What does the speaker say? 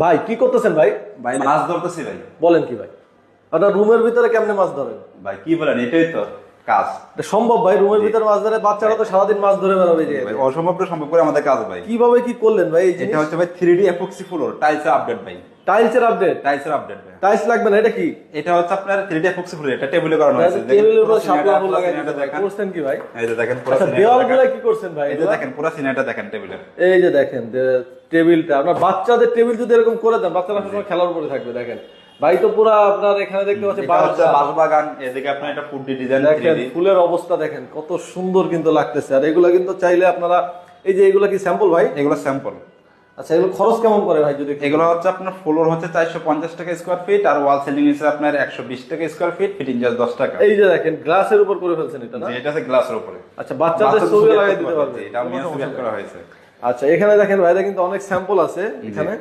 ভাই কি করতেছেন ভাই? ভাই মাছ ধরতেছি ভাই। বলেন কি ভাই? আপনার রুমের ভিতরে কেমনে মাছ ধরেন? ভাই কি বলেন, এটাই তো কাজ। এটা সম্ভব ভাই? রুমের ভিতরে মাছ ধরে? বাচ্চারা তো সারাদিন মাছ ধরে বেড়াবে যে। ভাই অসম্ভবটা সম্ভব করে আমাদের কাজ ভাই। কিভাবে কি করলেন ভাই এই জিনিস? এটা হচ্ছে ভাই 3D এপক্সি ফ্লোর টাইলসের আপডেট ভাই। টাইলসের আপডেট? টাইলসের আপডেট ভাই। টাইলস লাগবে না, এটা কি? এটা হচ্ছে আপনার 3D এপক্সি ফ্লোর, এটা টেবিলে করানো হয়েছে। টেবিলের উপর শাপলা ফুল লাগাই সিনারিটা দেখেন। করছেন কি ভাই? এই যে দেখেন পুরো আচ্ছা, সিনারিটা দেওয়ালগুলো দেখেন। কি করছেন ভাই? এই যে দেখেন পুরো সিনারিটা দেখেন টেবিলের। এই যে দেখেন টেবিলটা, আপনার বাচ্চাদের টেবিল যদি এরকম করে দেন, বাচ্চারা সবসময় খেলার উপরে থাকবে। দেখেন ভাই, তো পুরো আপনার এখানে দেখতে পাচ্ছি বাগান, এদিকে আপনার এটা ফুড ডিজাইন। দেখেন ফুলের অবস্থা দেখেন কত সুন্দর কিন্তু লাগতেছে। আর এগুলা কিন্তু চাইলে আপনারা, এই যে এগুলা কি স্যাম্পল ভাই? এগুলো স্যাম্পল। আচ্ছা, এগুলো খরচ কেমন করে ভাই যদি? এগুলো হচ্ছে আপনার ফ্লোর হচ্ছে 450 টাকা স্কয়ার ফিট, আর ওয়াল সিলিং হচ্ছে আপনার 120 টাকা স্কয়ার ফিট, ফিটিং চার্জ 10 টাকা। এই যে দেখেন গ্লাসের উপর করে ফেলছেন এটা না? এটা আছে গ্লাসের উপরে। আচ্ছা, বাচ্চাদের ছবি লাগাই দিতে পারবে, এটা আমি করা হয়েছে। আচ্ছা, এখানে দেখেন ভাইরা কিন্তু অনেক স্যাম্পল আছে এখানে।